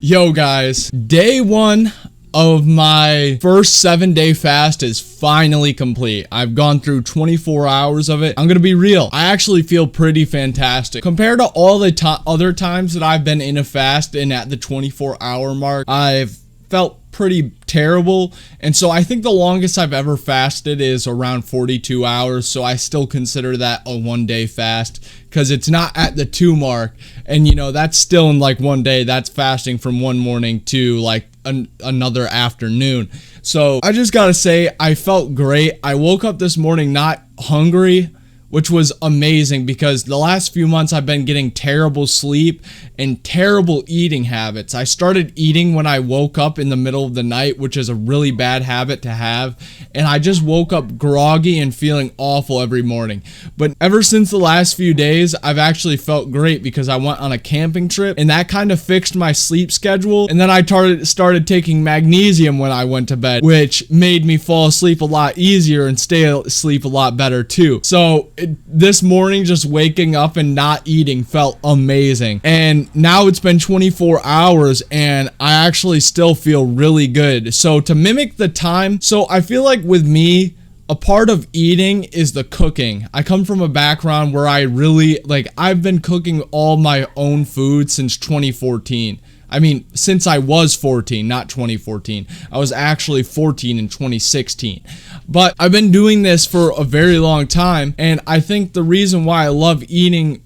Yo guys, day one of my first 7-day fast is finally complete. I've gone through 24 hours of it. I'm gonna be real, I actually feel pretty fantastic. Compared to all the other times that I've been in a fast and at the 24-hour mark, I've felt pretty terrible, and so I think the longest I've ever fasted is around 42 hours, so I still consider that a 1-day fast because it's not at the 2 mark, and you know, that's still in like 1 day. That's fasting from one morning to like another afternoon. So I just gotta say, I felt great. I woke up this morning not hungry, which was amazing because the last few months I've been getting terrible sleep and terrible eating habits. I started eating when I woke up in the middle of the night, which is a really bad habit to have, and I just woke up groggy and feeling awful every morning. But ever since the last few days, I've actually felt great because I went on a camping trip and that kind of fixed my sleep schedule, and then I started taking magnesium when I went to bed, which made me fall asleep a lot easier and stay asleep a lot better too. So this morning, just waking up and not eating felt amazing, and now it's been 24 hours and I actually still feel really good. So to mimic the time, so I feel like with me, a part of eating is the cooking. I come from a background where I really, I've been cooking all my own food since 2014. I mean, since I was 14, not 2014. I was actually 14 in 2016. But I've been doing this for a very long time, and I think the reason why I love eating,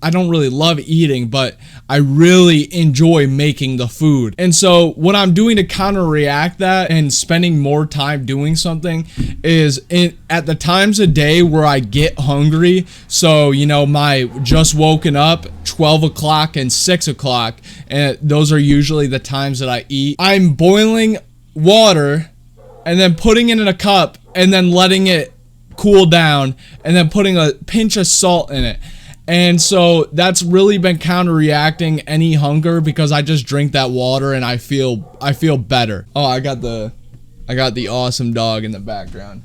I don't really love eating, but I really enjoy making the food. And so what I'm doing to counteract that and spending more time doing something is at the times of day where I get hungry. So, you know, my just woken up, 12 o'clock and 6 o'clock, and those are usually the times that I eat. I'm boiling water and then putting it in a cup and then letting it cool down and then putting a pinch of salt in it. And so that's really been counter-reacting any hunger because I just drink that water and I feel better. Oh, I got the awesome dog in the background.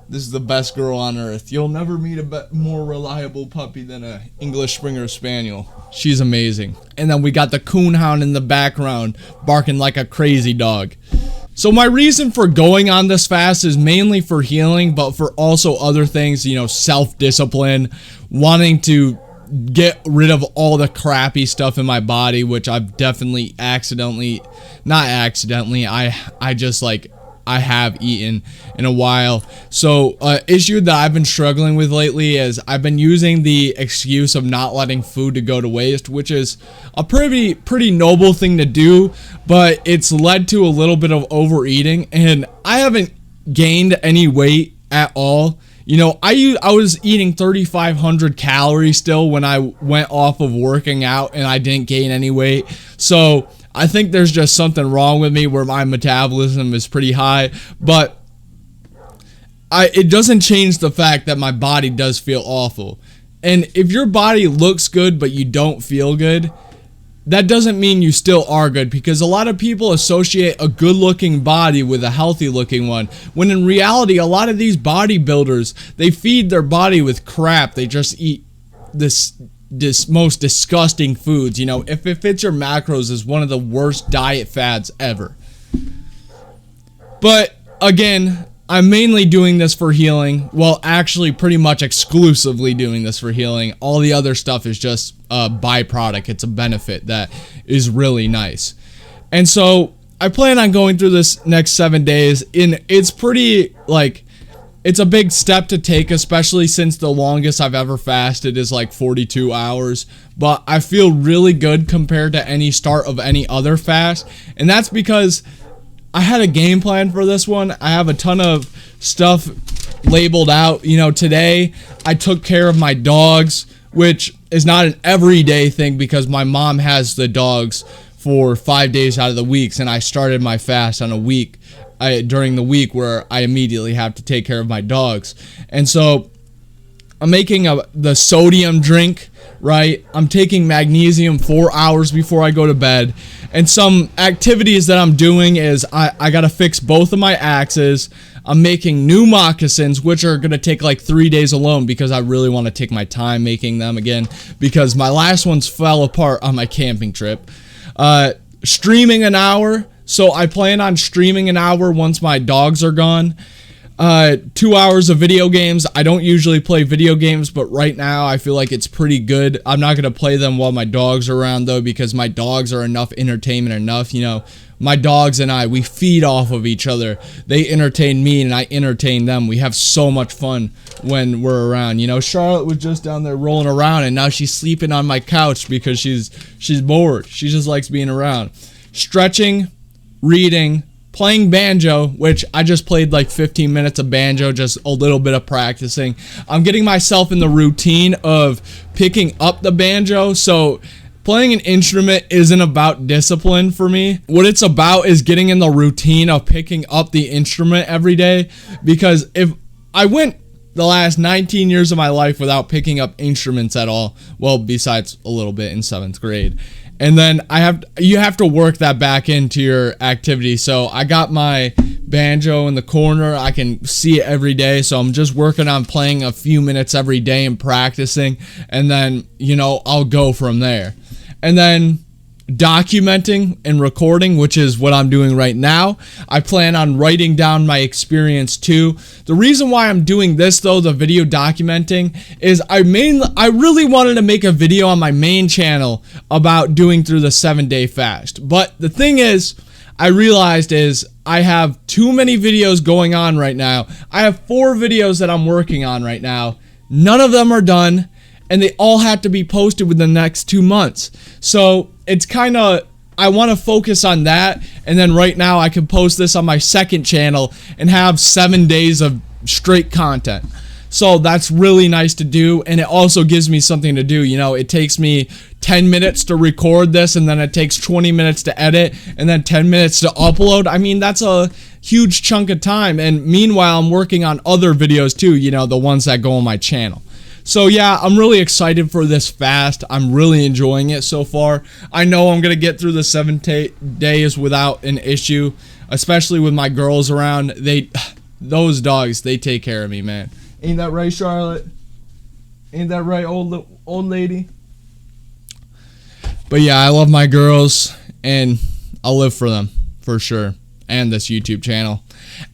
This is the best girl on earth. You'll never meet a more reliable puppy than a English Springer Spaniel. She's amazing. And then we got the coonhound in the background barking like a crazy dog. So my reason for going on this fast is mainly for healing, but for also other things, you know, self-discipline, wanting to get rid of all the crappy stuff in my body, which I've definitely I have eaten in a while. So issue that I've been struggling with lately is I've been using the excuse of not letting food to go to waste, which is a pretty noble thing to do, but it's led to a little bit of overeating, and I haven't gained any weight at all. You know, I was eating 3,500 calories still when I went off of working out, and I didn't gain any weight. So I think there's just something wrong with me where my metabolism is pretty high, but it doesn't change the fact that my body does feel awful. And if your body looks good but you don't feel good, that doesn't mean you still are good, because a lot of people associate a good-looking body with a healthy-looking one, when in reality, a lot of these bodybuilders, they feed their body with crap. They just eat this most disgusting foods. You know, if it fits your macros, is one of the worst diet fads ever. But again, I'm mainly doing this for healing. Well, actually pretty much exclusively doing this for healing. All the other stuff is just a byproduct. It's a benefit that is really nice. And so I plan on going through this next 7 days, and it's pretty, it's a big step to take, especially since the longest I've ever fasted is like 42 hours. But I feel really good compared to any start of any other fast. And that's because I had a game plan for this one. I have a ton of stuff labeled out. You know, today I took care of my dogs, which is not an everyday thing because my mom has the dogs for 5 days out of the weeks, and I started my fast on a week during the week where I immediately have to take care of my dogs. And so I'm making the sodium drink, right? I'm taking magnesium 4 hours before I go to bed. And some activities that I'm doing is I got to fix both of my axes. I'm making new moccasins, which are going to take like 3 days alone because I really want to take my time making them again because my last ones fell apart on my camping trip. Streaming an hour. So I plan on streaming an hour once my dogs are gone. 2 hours of video games. I don't usually play video games, but right now I feel like it's pretty good. I'm not going to play them while my dogs are around, though, because my dogs are enough entertainment enough. You know, my dogs and I, we feed off of each other. They entertain me and I entertain them. We have so much fun when we're around. You know, Charlotte was just down there rolling around, and now she's sleeping on my couch because she's bored. She just likes being around. Stretching, reading, playing banjo, which I just played like 15 minutes of banjo, just a little bit of practicing. I'm getting myself in the routine of picking up the banjo. So playing an instrument isn't about discipline for me. What it's about is getting in the routine of picking up the instrument every day. Because if I went the last 19 years of my life without picking up instruments at all, well, besides a little bit in 7th grade, and then you have to work that back into your activity. So I got my banjo in the corner. I can see it every day. So I'm just working on playing a few minutes every day and practicing. And then, you know, I'll go from there. And then documenting and recording, which is what I'm doing right now. I plan on writing down my experience too. The reason why I'm doing this, though, the video documenting, is I really wanted to make a video on my main channel about doing through the 7-day fast. But the thing is, I realized is I have too many videos going on right now. I have 4 videos that I'm working on right now. None of them are done, and they all have to be posted within the next 2 months. So it's kind of, I want to focus on that, and then right now I can post this on my second channel and have 7 days of straight content. So that's really nice to do, and it also gives me something to do. You know, it takes me 10 minutes to record this, and then it takes 20 minutes to edit, and then 10 minutes to upload. I mean, that's a huge chunk of time, and meanwhile, I'm working on other videos too, you know, the ones that go on my channel. So yeah, I'm really excited for this fast. I'm really enjoying it so far. I know I'm going to get through the 7 days without an issue, especially with my girls around. Those dogs, they take care of me, man. Ain't that right, Charlotte? Ain't that right, old lady? But yeah, I love my girls, and I'll live for them, for sure. And this YouTube channel.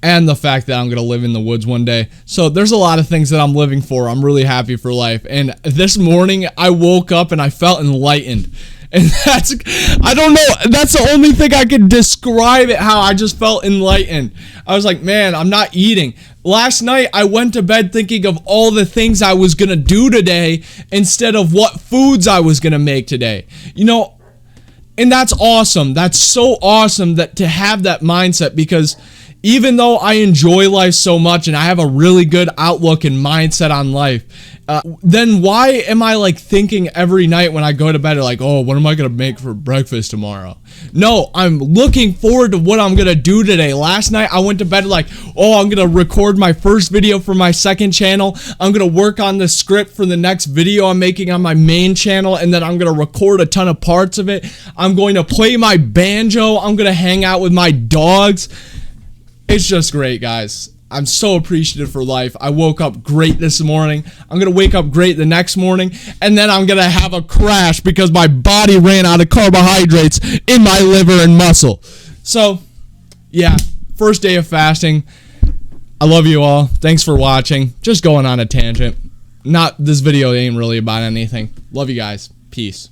And the fact that I'm going to live in the woods one day. So there's a lot of things that I'm living for. I'm really happy for life. And this morning, I woke up and I felt enlightened. And I don't know, that's the only thing I could describe it, how I just felt enlightened. I was like, man, I'm not eating. Last night, I went to bed thinking of all the things I was going to do today instead of what foods I was going to make today. You know, and that's awesome. That's so awesome that to have that mindset, because even though I enjoy life so much and I have a really good outlook and mindset on life, then why am I like thinking every night when I go to bed, like, oh, what am I going to make for breakfast tomorrow? No, I'm looking forward to what I'm going to do today. Last night I went to bed like, oh, I'm going to record my first video for my second channel. I'm going to work on the script for the next video I'm making on my main channel, and then I'm going to record a ton of parts of it. I'm going to play my banjo. I'm going to hang out with my dogs. It's just great, guys. I'm so appreciative for life. I woke up great this morning. I'm going to wake up great the next morning. And then I'm going to have a crash because my body ran out of carbohydrates in my liver and muscle. So, yeah, first day of fasting. I love you all. Thanks for watching. Just going on a tangent. This video ain't really about anything. Love you guys. Peace.